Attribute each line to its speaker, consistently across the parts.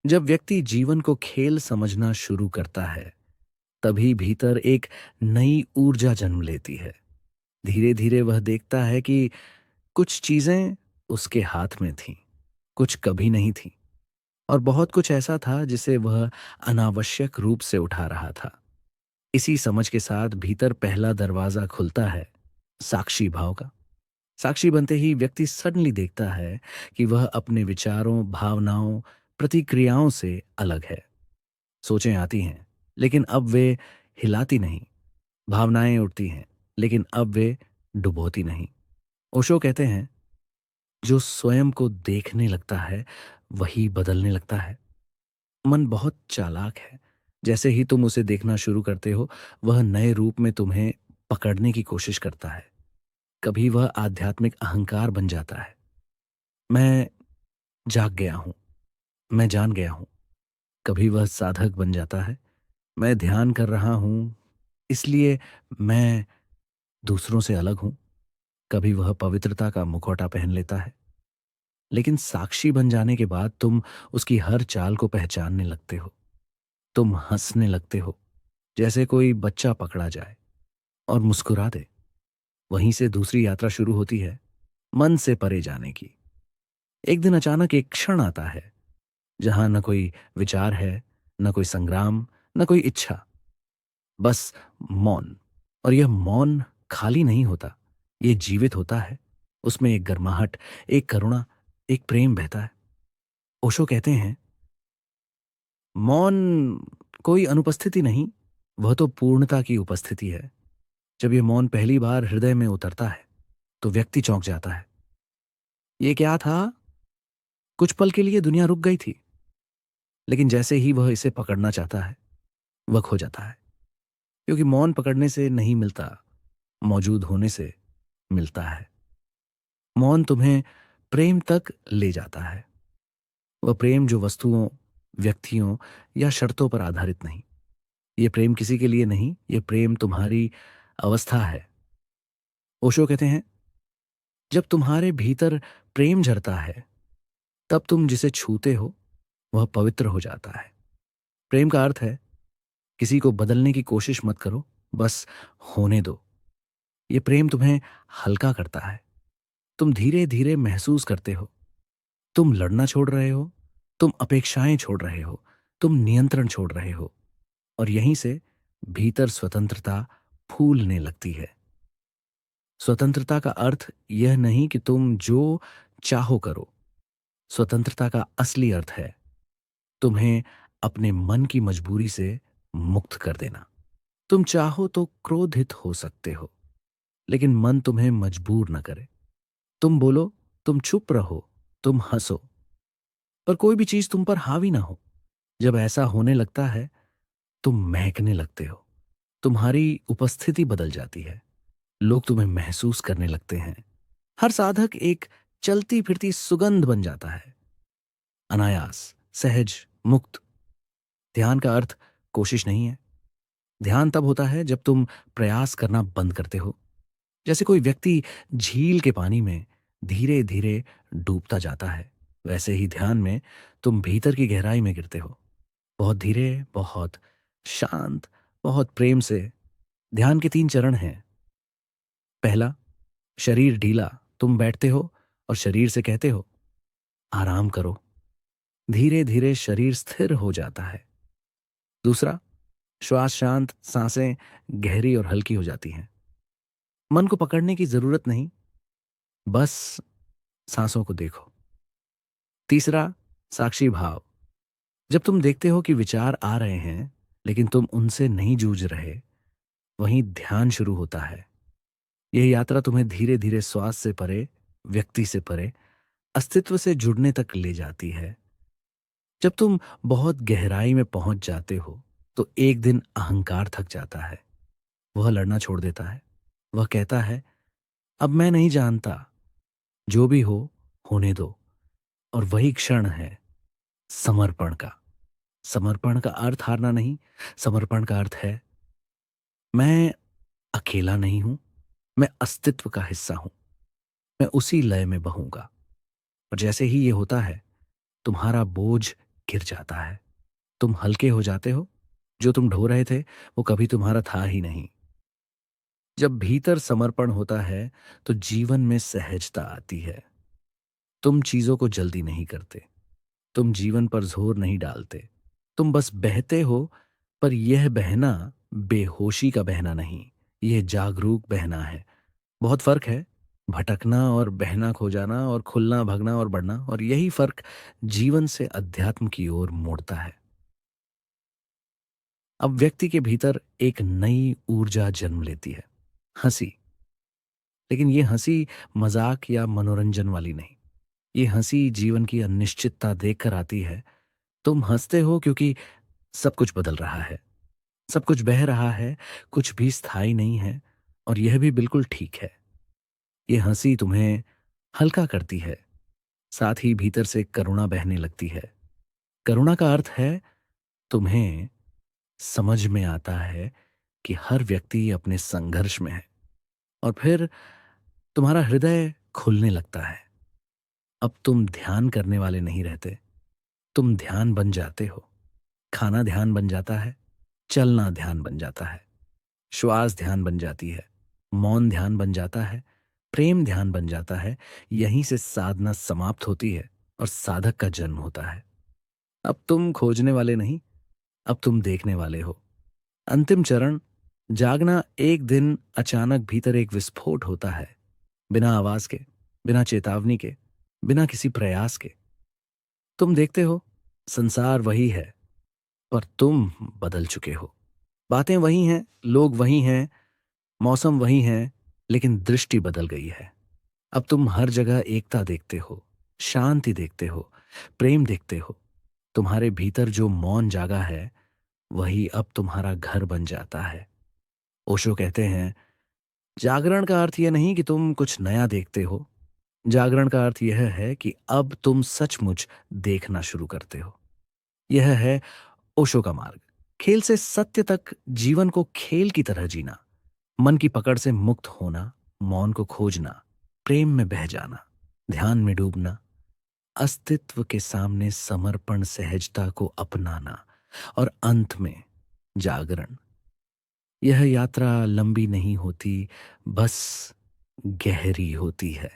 Speaker 1: जब व्यक्ति जीवन को खेल समझना शुरू करता है, तभी भीतर एक नई ऊर्जा जन्म लेती है। धीरे धीरे वह देखता है कि कुछ चीजें उसके हाथ में थीं, कुछ कभी नहीं थीं, और बहुत कुछ ऐसा था जिसे वह अनावश्यक रूप से उठा रहा था। इसी समझ के साथ भीतर पहला दरवाजा खुलता है, साक्षी भाव का। साक्षी बनते ही व्यक्ति सडनली देखता है कि वह अपने विचारों, भावनाओं, प्रतिक्रियाओं से अलग है। सोचें आती हैं, लेकिन अब वे हिलाती नहीं। भावनाएं उठती हैं, लेकिन अब वे डुबोती नहीं। ओशो कहते हैं, जो स्वयं को देखने लगता है वही बदलने लगता है। मन बहुत चालाक है। जैसे ही तुम उसे देखना शुरू करते हो, वह नए रूप में तुम्हें पकड़ने की कोशिश करता है। कभी वह आध्यात्मिक अहंकार बन जाता है। मैं जाग गया हूं, मैं जान गया हूं। कभी वह साधक बन जाता है। मैं ध्यान कर रहा हूं, इसलिए मैं दूसरों से अलग हूं। कभी वह पवित्रता का मुखौटा पहन लेता है। लेकिन साक्षी बन जाने के बाद तुम उसकी हर चाल को पहचानने लगते हो। तुम हंसने लगते हो, जैसे कोई बच्चा पकड़ा जाए और मुस्कुरा दे। वहीं से दूसरी यात्रा शुरू होती है, मन से परे जाने की। एक दिन अचानक एक क्षण आता है, जहां न कोई विचार है, न कोई संग्राम, न कोई इच्छा, बस मौन। और यह मौन खाली नहीं होता, ये जीवित होता है। उसमें एक गर्माहट, एक करुणा, एक प्रेम बहता है। ओशो कहते हैं, मौन कोई अनुपस्थिति नहीं, वह तो पूर्णता की उपस्थिति है। जब यह मौन पहली बार हृदय में उतरता है, तो व्यक्ति चौंक जाता है। ये क्या था? कुछ पल के लिए दुनिया रुक गई थी, लेकिन जैसे ही वह इसे पकड़ना चाहता है, वह खो जाता है। क्योंकि मौन पकड़ने से नहीं मिलता, मौजूद होने से मिलता है। मौन तुम्हें प्रेम तक ले जाता है। वह प्रेम जो वस्तुओं, व्यक्तियों या शर्तों पर आधारित नहीं। ये प्रेम किसी के लिए नहीं, ये प्रेम तुम्हारी अवस्था है। ओशो कहते हैं, जब तुम्हारे भीतर प्रेम झरता है, तब तुम जिसे छूते हो वह पवित्र हो जाता है। प्रेम का अर्थ है, किसी को बदलने की कोशिश मत करो, बस होने दो। ये प्रेम तुम्हें हल्का करता है। तुम धीरे धीरे महसूस करते हो, तुम लड़ना छोड़ रहे हो, तुम अपेक्षाएं छोड़ रहे हो, तुम नियंत्रण छोड़ रहे हो। और यहीं से भीतर स्वतंत्रता फूलने लगती है। स्वतंत्रता का अर्थ यह नहीं कि तुम जो चाहो करो। स्वतंत्रता का असली अर्थ है तुम्हें अपने मन की मजबूरी से मुक्त कर देना। तुम चाहो तो क्रोधित हो सकते हो, लेकिन मन तुम्हें मजबूर न करे। तुम बोलो, तुम चुप रहो, तुम हंसो, पर कोई भी चीज तुम पर हावी ना हो। जब ऐसा होने लगता है, तुम महकने लगते हो। तुम्हारी उपस्थिति बदल जाती है। लोग तुम्हें महसूस करने लगते हैं। हर साधक एक चलती फिरती सुगंध बन जाता है। अनायास, सहज, मुक्त। ध्यान का अर्थ कोशिश नहीं है। ध्यान तब होता है जब तुम प्रयास करना बंद करते हो। जैसे कोई व्यक्ति झील के पानी में धीरे धीरे डूबता जाता है, वैसे ही ध्यान में तुम भीतर की गहराई में गिरते हो। बहुत धीरे, बहुत शांत, बहुत प्रेम से। ध्यान के तीन चरण हैं। पहला, शरीर ढीला। तुम बैठते हो और शरीर से कहते हो, आराम करो। धीरे धीरे शरीर स्थिर हो जाता है। दूसरा, श्वास शांत, सांसें गहरी और हल्की हो जाती हैं। मन को पकड़ने की जरूरत नहीं, बस सांसों को देखो। तीसरा, साक्षी भाव। जब तुम देखते हो कि विचार आ रहे हैं, लेकिन तुम उनसे नहीं जूझ रहे, वहीं ध्यान शुरू होता है। यह यात्रा तुम्हें धीरे धीरे श्वास से परे, व्यक्ति से परे, अस्तित्व से जुड़ने तक ले जाती है। जब तुम बहुत गहराई में पहुंच जाते हो, तो एक दिन अहंकार थक जाता है। वह लड़ना छोड़ देता है। वह कहता है, अब मैं नहीं जानता, जो भी हो, होने दो। और वही क्षण है समर्पण का। समर्पण का अर्थ हारना नहीं, समर्पण का अर्थ है, मैं अकेला नहीं हूं, मैं अस्तित्व का हिस्सा हूं। मैं उसी लय में बहूंगा। और जैसे ही ये होता है, तुम्हारा बोझ गिर जाता है। तुम हल्के हो जाते हो। जो तुम ढो रहे थे वो कभी तुम्हारा था ही नहीं। जब भीतर समर्पण होता है तो जीवन में सहजता आती है। तुम चीजों को जल्दी नहीं करते। तुम जीवन पर जोर नहीं डालते। तुम बस बहते हो। पर यह बहना बेहोशी का बहना नहीं, यह जागरूक बहना है। बहुत फर्क है। भटकना और बहना खो जाना, और खुलना, भगना और बढ़ना, और यही फर्क जीवन से अध्यात्म की ओर मोड़ता है। अब व्यक्ति के भीतर एक नई ऊर्जा जन्म लेती है, हंसी। लेकिन ये हंसी मजाक या मनोरंजन वाली नहीं। ये हंसी जीवन की अनिश्चितता देखकर आती है। तुम हंसते हो क्योंकि सब कुछ बदल रहा है, सब कुछ बह रहा है, कुछ भी स्थायी नहीं है, और यह भी बिल्कुल ठीक है। ये हंसी तुम्हें हल्का करती है, साथ ही भीतर से करुणा बहने लगती है। करुणा का अर्थ है तुम्हें समझ में आता है कि हर व्यक्ति अपने संघर्ष में है, और फिर तुम्हारा हृदय खुलने लगता है। अब तुम ध्यान करने वाले नहीं रहते, तुम ध्यान बन जाते हो। खाना ध्यान बन जाता है, चलना ध्यान बन जाता है, श्वास ध्यान बन जाती है, मौन ध्यान बन जाता है, प्रेम ध्यान बन जाता है। यहीं से साधना समाप्त होती है और साधक का जन्म होता है। अब तुम खोजने वाले नहीं, अब तुम देखने वाले हो। अंतिम चरण जागना। एक दिन अचानक भीतर एक विस्फोट होता है, बिना आवाज के, बिना चेतावनी के, बिना किसी प्रयास के। तुम देखते हो संसार वही है, पर तुम बदल चुके हो। बातें वही हैं, लोग वही हैं, मौसम वही है, लेकिन दृष्टि बदल गई है। अब तुम हर जगह एकता देखते हो, शांति देखते हो, प्रेम देखते हो। तुम्हारे भीतर जो मौन जागा है वही अब तुम्हारा घर बन जाता है। ओशो कहते हैं, जागरण का अर्थ यह नहीं कि तुम कुछ नया देखते हो। जागरण का अर्थ यह है कि अब तुम सचमुच देखना शुरू करते हो। यह है ओशो का मार्ग। खेल से सत्य तक, जीवन को खेल की तरह जीना, मन की पकड़ से मुक्त होना, मौन को खोजना, प्रेम में बह जाना, ध्यान में डूबना, अस्तित्व के सामने समर्पण, सहजता को अपनाना, और अंत में जागरण। यह यात्रा लंबी नहीं होती, बस गहरी होती है।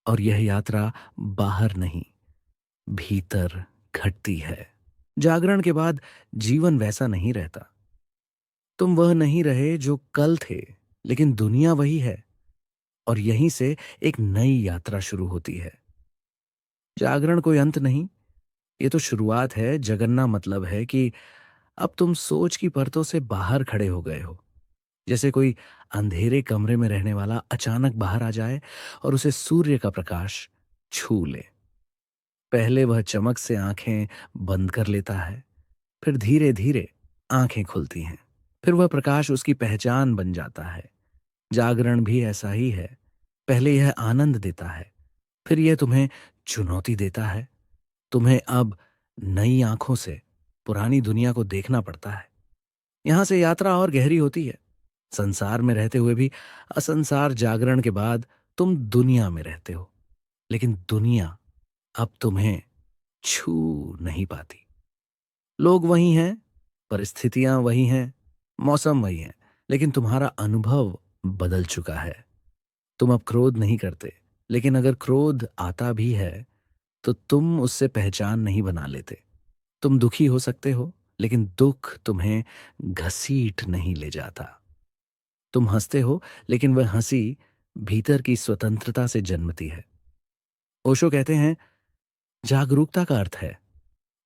Speaker 1: और यह यात्रा बाहर नहीं, भीतर घटती है। जागरण के बाद जीवन वैसा नहीं रहता। तुम वह नहीं रहे जो कल थे, लेकिन दुनिया वही है। और यहीं से एक नई यात्रा शुरू होती है। जागरण कोई अंत नहीं, ये तो शुरुआत है। जगन्ना मतलब है कि अब तुम सोच की परतों से बाहर खड़े हो गए हो। जैसे कोई अंधेरे कमरे में रहने वाला अचानक बाहर आ जाए और उसे सूर्य का प्रकाश छू ले। पहले वह चमक से आंखें बंद कर लेता है, फिर धीरे धीरे आंखें खुलती हैं। फिर वह प्रकाश उसकी पहचान बन जाता है। जागरण भी ऐसा ही है। पहले यह आनंद देता है, फिर यह तुम्हें चुनौती देता है। तुम्हें अब नई आंखों से पुरानी दुनिया को देखना पड़ता है। यहां से यात्रा और गहरी होती है। संसार में रहते हुए भी असंसार। जागरण के बाद तुम दुनिया में रहते हो, लेकिन दुनिया अब तुम्हें छू नहीं पाती। लोग वही हैं, परिस्थितियां वही हैं, मौसम वही है, लेकिन तुम्हारा अनुभव बदल चुका है। तुम अब क्रोध नहीं करते, लेकिन अगर क्रोध आता भी है तो तुम उससे पहचान नहीं बना लेते। तुम दुखी हो सकते हो, लेकिन दुख तुम्हें घसीट नहीं ले जाता। तुम हंसते हो, लेकिन वह हंसी भीतर की स्वतंत्रता से जन्मती है। ओशो कहते हैं, जागरूकता का अर्थ है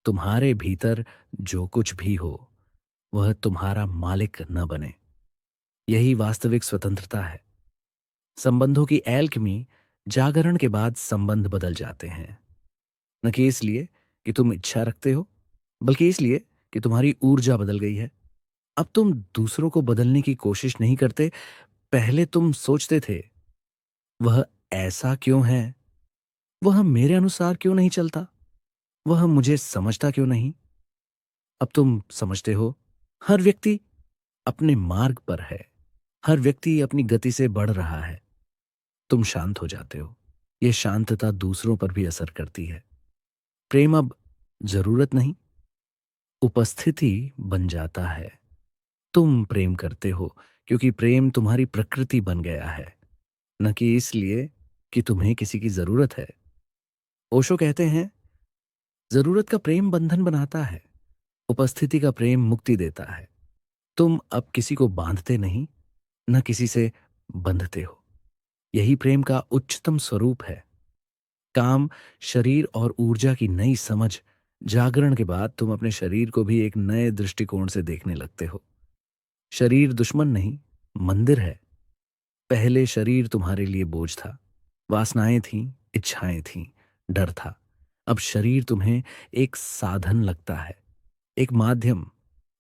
Speaker 1: तुम्हारे भीतर जो कुछ भी हो वह तुम्हारा मालिक न बने। यही वास्तविक स्वतंत्रता है। संबंधों की एल्केमी। जागरण के बाद संबंध बदल जाते हैं, न कि इसलिए कि तुम इच्छा रखते हो, बल्कि इसलिए कि तुम्हारी ऊर्जा बदल गई है। अब तुम दूसरों को बदलने की कोशिश नहीं करते। पहले तुम सोचते थे, वह ऐसा क्यों है, वह मेरे अनुसार क्यों नहीं चलता, वह मुझे समझता क्यों नहीं। अब तुम समझते हो, हर व्यक्ति अपने मार्ग पर है, हर व्यक्ति अपनी गति से बढ़ रहा है। तुम शांत हो जाते हो। यह शांतता दूसरों पर भी असर करती है। प्रेम अब जरूरत नहीं, उपस्थिति बन जाता है। तुम प्रेम करते हो क्योंकि प्रेम तुम्हारी प्रकृति बन गया है, न कि इसलिए कि तुम्हें किसी की जरूरत है। ओशो कहते हैं, जरूरत का प्रेम बंधन बनाता है, उपस्थिति का प्रेम मुक्ति देता है। तुम अब किसी को बांधते नहीं, न किसी से बंधते हो। यही प्रेम का उच्चतम स्वरूप है। काम, शरीर और ऊर्जा की नई समझ, जागरण के बाद तुम अपने शरीर को भी एक नए दृष्टिकोण से देखने लगते हो। शरीर दुश्मन नहीं, मंदिर है। पहले शरीर तुम्हारे लिए बोझ था, वासनाएं थीं, इच्छाएं थीं, डर था। अब शरीर तुम्हें एक साधन लगता है, एक माध्यम।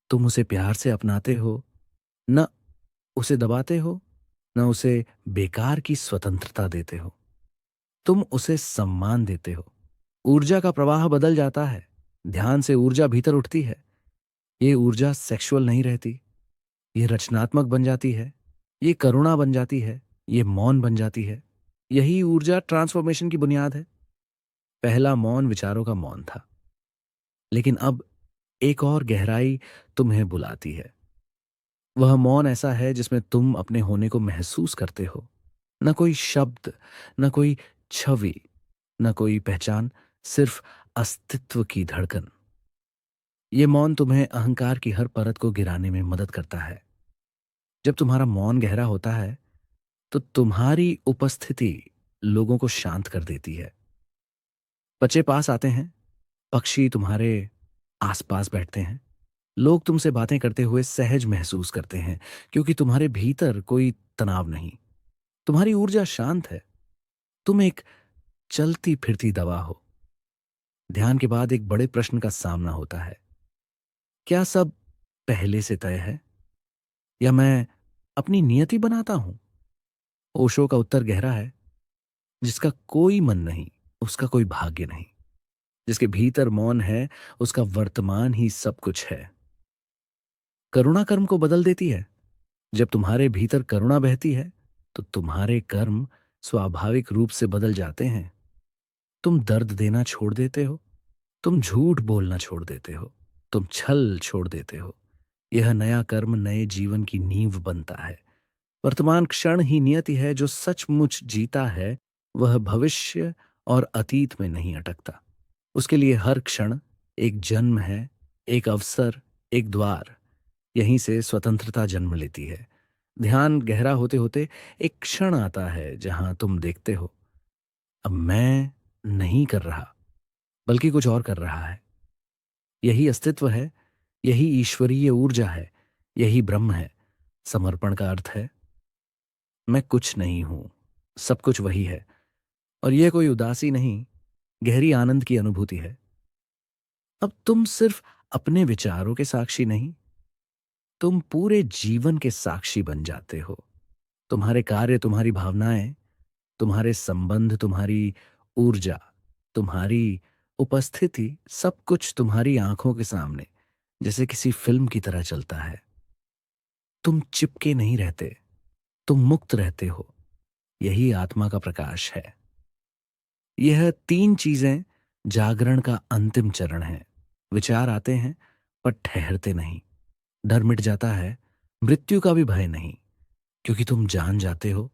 Speaker 1: तुम उसे प्यार से अपनाते हो, न उसे दबाते हो, न उसे बेकार की स्वतंत्रता देते हो। तुम उसे सम्मान देते हो। ऊर्जा का प्रवाह बदल जाता है। ध्यान से ऊर्जा भीतर उठती है। ये ऊर्जा सेक्सुअल नहीं रहती, ये रचनात्मक बन जाती है, ये करुणा बन जाती है, ये मौन बन जाती है। यही ऊर्जा ट्रांसफॉर्मेशन की बुनियाद है। पहला मौन विचारों का मौन था, लेकिन अब एक और गहराई तुम्हें बुलाती है। वह मौन ऐसा है जिसमें तुम अपने होने को महसूस करते हो। न कोई शब्द, न कोई छवि, न कोई पहचान, सिर्फ अस्तित्व की धड़कन। ये मौन तुम्हें अहंकार की हर परत को गिराने में मदद करता है। जब तुम्हारा मौन गहरा होता है तो तुम्हारी उपस्थिति लोगों को शांत कर देती है। बच्चे पास आते हैं, पक्षी तुम्हारे आसपास बैठते हैं, लोग तुमसे बातें करते हुए सहज महसूस करते हैं, क्योंकि तुम्हारे भीतर कोई तनाव नहीं। तुम्हारी ऊर्जा शांत है। तुम एक चलती फिरती दवा हो। ध्यान के बाद एक बड़े प्रश्न का सामना होता है, क्या सब पहले से तय है, या मैं अपनी नियति बनाता हूं? ओशो का उत्तर गहरा है, जिसका कोई मन नहीं उसका कोई भाग्य नहीं। जिसके भीतर मौन है, उसका वर्तमान ही सब कुछ है। करुणा कर्म को बदल देती है। जब तुम्हारे भीतर करुणा बहती है तो तुम्हारे कर्म स्वाभाविक रूप से बदल जाते हैं। तुम दर्द देना छोड़ देते हो, तुम झूठ बोलना छोड़ देते हो, तुम छल छोड़ देते हो। यह नया कर्म नए जीवन की नींव बनता है। वर्तमान क्षण ही नियति है। जो सचमुच जीता है वह भविष्य और अतीत में नहीं अटकता। उसके लिए हर क्षण एक जन्म है, एक अवसर, एक द्वार। यहीं से स्वतंत्रता जन्म लेती है। ध्यान गहरा होते होते एक क्षण आता है जहां तुम देखते हो, अब मैं नहीं कर रहा, बल्कि कुछ और कर रहा है। यही अस्तित्व है, यही ईश्वरीय ऊर्जा है, यही ब्रह्म है। समर्पण का अर्थ है, मैं कुछ नहीं हूं, सब कुछ वही है। और यह कोई उदासी नहीं, गहरी आनंद की अनुभूति है। अब तुम सिर्फ अपने विचारों के साक्षी नहीं, तुम पूरे जीवन के साक्षी बन जाते हो। तुम्हारे कार्य, तुम्हारी भावनाएं, तुम्हारे संबंध, तुम्हारी ऊर्जा, तुम्हारी उपस्थिति, सब कुछ तुम्हारी आंखों के सामने जैसे किसी फिल्म की तरह चलता है। तुम चिपके नहीं रहते, तुम मुक्त रहते हो। यही आत्मा का प्रकाश है। यह तीन चीजें जागरण का अंतिम चरण है। विचार आते हैं पर ठहरते नहीं। डर मिट जाता है, मृत्यु का भी भय नहीं, क्योंकि तुम जान जाते हो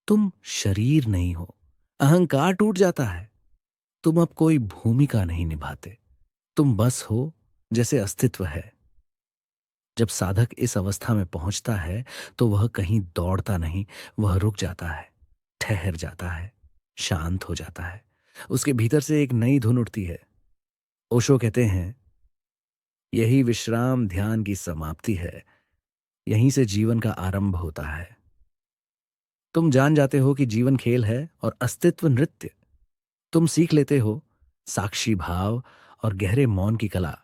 Speaker 1: तुम शरीर नहीं हो। अहंकार टूट जाता है। तुम अब कोई भूमिका नहीं निभाते, तुम बस हो जैसे अस्तित्व है। जब साधक इस अवस्था में पहुंचता है तो वह कहीं दौड़ता नहीं, वह रुक जाता है, ठहर जाता है, शांत हो जाता है। उसके भीतर से एक नई धुन उठती है। ओशो कहते हैं, यही विश्राम ध्यान की समाप्ति है, यहीं से जीवन का आरंभ होता है। तुम जान जाते हो कि जीवन खेल है और अस्तित्व नृत्य। तुम सीख लेते हो साक्षी भाव और गहरे मौन की कला।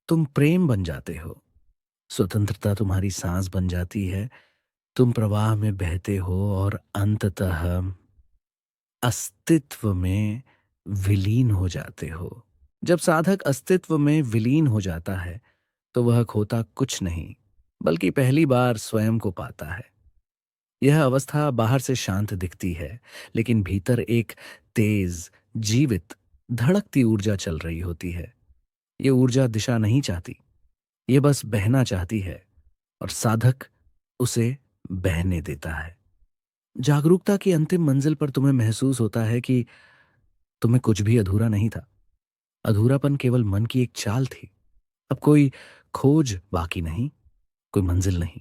Speaker 1: तुम प्रेम बन जाते हो। स्वतंत्रता तुम्हारी सांस बन जाती है। तुम प्रवाह में बहते हो और अंततः अस्तित्व में विलीन हो जाते हो। जब साधक अस्तित्व में विलीन हो जाता है तो वह खोता कुछ नहीं, बल्कि पहली बार स्वयं को पाता है। यह अवस्था बाहर से शांत दिखती है, लेकिन भीतर एक तेज, जीवित, धड़कती ऊर्जा चल रही होती है। ये ऊर्जा दिशा नहीं चाहती, ये बस बहना चाहती है और साधक उसे बहने देता है। जागरूकता की अंतिम मंजिल पर तुम्हें महसूस होता है कि तुम्हें कुछ भी अधूरा नहीं था। अधूरापन केवल मन की एक चाल थी। अब कोई खोज बाकी नहीं, कोई मंजिल नहीं,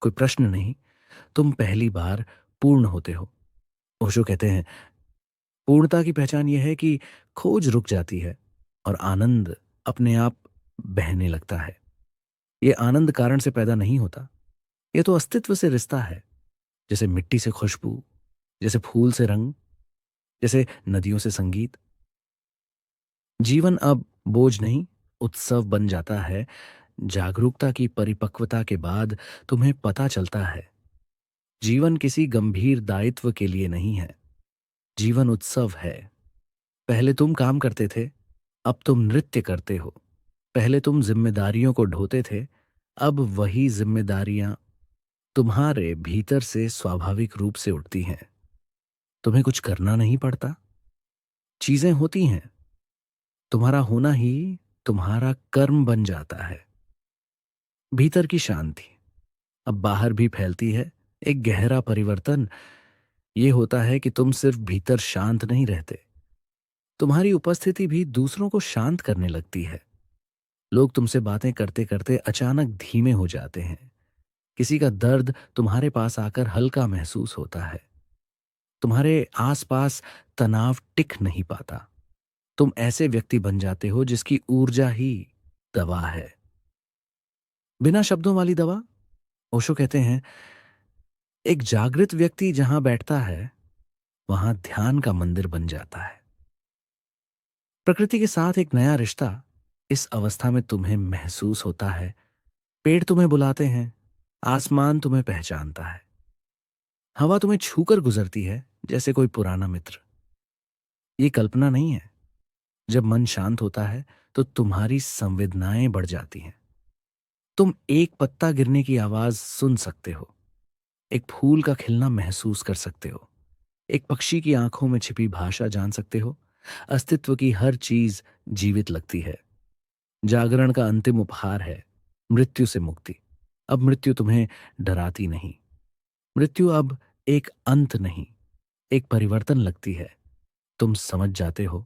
Speaker 1: कोई प्रश्न नहीं। तुम पहली बार पूर्ण होते हो। ओशो कहते हैं, पूर्णता की पहचान यह है कि खोज रुक जाती है और आनंद अपने आप बहने लगता है। ये आनंद कारण से पैदा नहीं होता, ये तो अस्तित्व से रिश्ता है। जैसे मिट्टी से खुशबू, जैसे फूल से रंग, जैसे नदियों से संगीत। जीवन अब बोझ नहीं, उत्सव बन जाता है। जागरूकता की परिपक्वता के बाद तुम्हें पता चलता है, जीवन किसी गंभीर दायित्व के लिए नहीं है, जीवन उत्सव है। पहले तुम काम करते थे, अब तुम नृत्य करते हो। पहले तुम जिम्मेदारियों को ढोते थे, अब वही जिम्मेदारियां तुम्हारे भीतर से स्वाभाविक रूप से उठती हैं। तुम्हें कुछ करना नहीं पड़ता, चीजें होती हैं। तुम्हारा होना ही तुम्हारा कर्म बन जाता है। भीतर की शांति अब बाहर भी फैलती है। एक गहरा परिवर्तन ये होता है कि तुम सिर्फ भीतर शांत नहीं रहते, तुम्हारी उपस्थिति भी दूसरों को शांत करने लगती है। लोग तुमसे बातें करते करते अचानक धीमे हो जाते हैं। किसी का दर्द तुम्हारे पास आकर हल्का महसूस होता है। तुम्हारे आसपास तनाव टिक नहीं पाता। तुम ऐसे व्यक्ति बन जाते हो जिसकी ऊर्जा ही दवा है, बिना शब्दों वाली दवा। ओशो कहते हैं, एक जागृत व्यक्ति जहां बैठता है वहां ध्यान का मंदिर बन जाता है। प्रकृति के साथ एक नया रिश्ता इस अवस्था में तुम्हें महसूस होता है। पेड़ तुम्हें बुलाते हैं, आसमान तुम्हें पहचानता है, हवा तुम्हें छूकर गुजरती है जैसे कोई पुराना मित्र। ये कल्पना नहीं है। जब मन शांत होता है तो तुम्हारी संवेदनाएं बढ़ जाती हैं। तुम एक पत्ता गिरने की आवाज सुन सकते हो, एक फूल का खिलना महसूस कर सकते हो, एक पक्षी की आंखों में छिपी भाषा जान सकते हो। अस्तित्व की हर चीज जीवित लगती है। जागरण का अंतिम उपहार है मृत्यु से मुक्ति। अब मृत्यु तुम्हें डराती नहीं। मृत्यु अब एक अंत नहीं, एक परिवर्तन लगती है। तुम समझ जाते हो,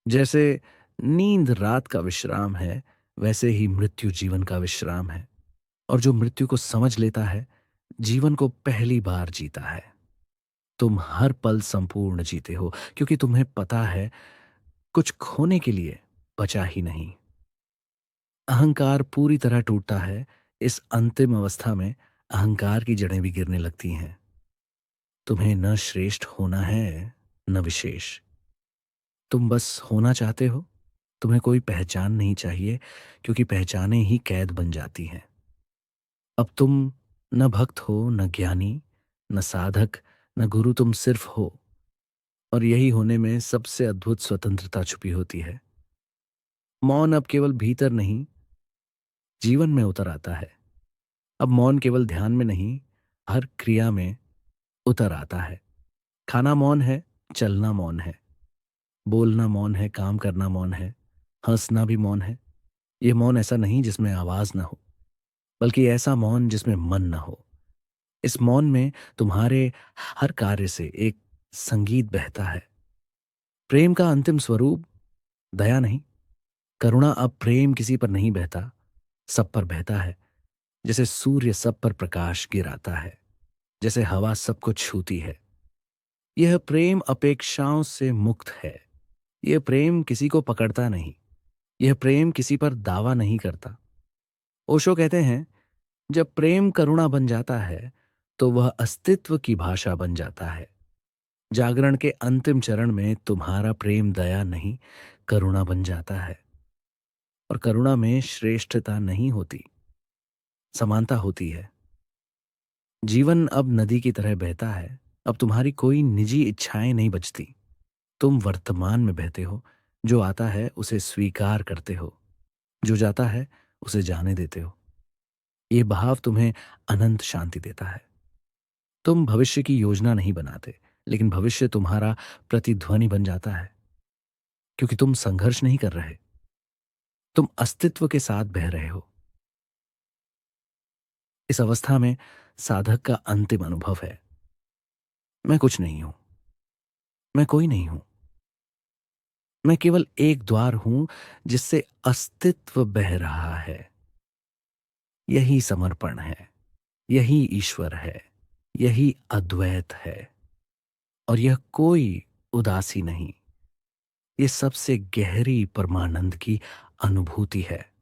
Speaker 1: जैसे नींद रात का विश्राम है, वैसे ही मृत्यु जीवन का विश्राम है। और जो मृत्यु को समझ लेता है, जीवन को पहली बार जीता है। तुम हर पल संपूर्ण जीते हो क्योंकि तुम्हें पता है कुछ खोने के लिए बचा ही नहीं। अहंकार पूरी तरह टूटता है। इस अंतिम अवस्था में अहंकार की जड़ें भी गिरने लगती हैं। तुम्हें न श्रेष्ठ होना है, न विशेष। तुम बस होना चाहते हो। तुम्हें कोई पहचान नहीं चाहिए क्योंकि पहचानें ही कैद बन जाती हैं। अब तुम न भक्त हो, न ज्ञानी, न साधक, न गुरु। तुम सिर्फ हो। और यही होने में सबसे अद्भुत स्वतंत्रता छुपी होती है। मौन अब केवल भीतर नहीं, जीवन में उतर आता है। अब मौन केवल ध्यान में नहीं, हर क्रिया में उतर आता है। खाना मौन है, चलना मौन है, बोलना मौन है, काम करना मौन है, हंसना भी मौन है। यह मौन ऐसा नहीं जिसमें आवाज ना हो, बल्कि ऐसा मौन जिसमें मन ना हो। इस मौन में तुम्हारे हर कार्य से एक संगीत बहता है। प्रेम का अंतिम स्वरूप दया नहीं, करुणा। अब प्रेम किसी पर नहीं बहता, सब पर बहता है। जैसे सूर्य सब पर प्रकाश गिराता है, जैसे हवा सबको छूती है। यह प्रेम अपेक्षाओं से मुक्त है। यह प्रेम किसी को पकड़ता नहीं, यह प्रेम किसी पर दावा नहीं करता। ओशो कहते हैं, जब प्रेम करुणा बन जाता है तो वह अस्तित्व की भाषा बन जाता है। जागरण के अंतिम चरण में तुम्हारा प्रेम दया नहीं, करुणा बन जाता है। और करुणा में श्रेष्ठता नहीं होती, समानता होती है। जीवन अब नदी की तरह बहता है। अब तुम्हारी कोई निजी इच्छाएं नहीं बचती। तुम वर्तमान में बहते हो। जो आता है उसे स्वीकार करते हो, जो जाता है उसे जाने देते हो। ये भाव तुम्हें अनंत शांति देता है। तुम भविष्य की योजना नहीं बनाते, लेकिन भविष्य तुम्हारा प्रतिध्वनि बन जाता है, क्योंकि तुम संघर्ष नहीं कर रहे, तुम अस्तित्व के साथ बह रहे हो। इस अवस्था में साधक का अंतिम अनुभव है, मैं कुछ नहीं हूं, मैं कोई नहीं हूं, मैं केवल एक द्वार हूं जिससे अस्तित्व बह रहा है। यही समर्पण है, यही ईश्वर है, यही अद्वैत है। और यह कोई उदासी नहीं, ये सबसे गहरी परमानंद की अनुभूति है।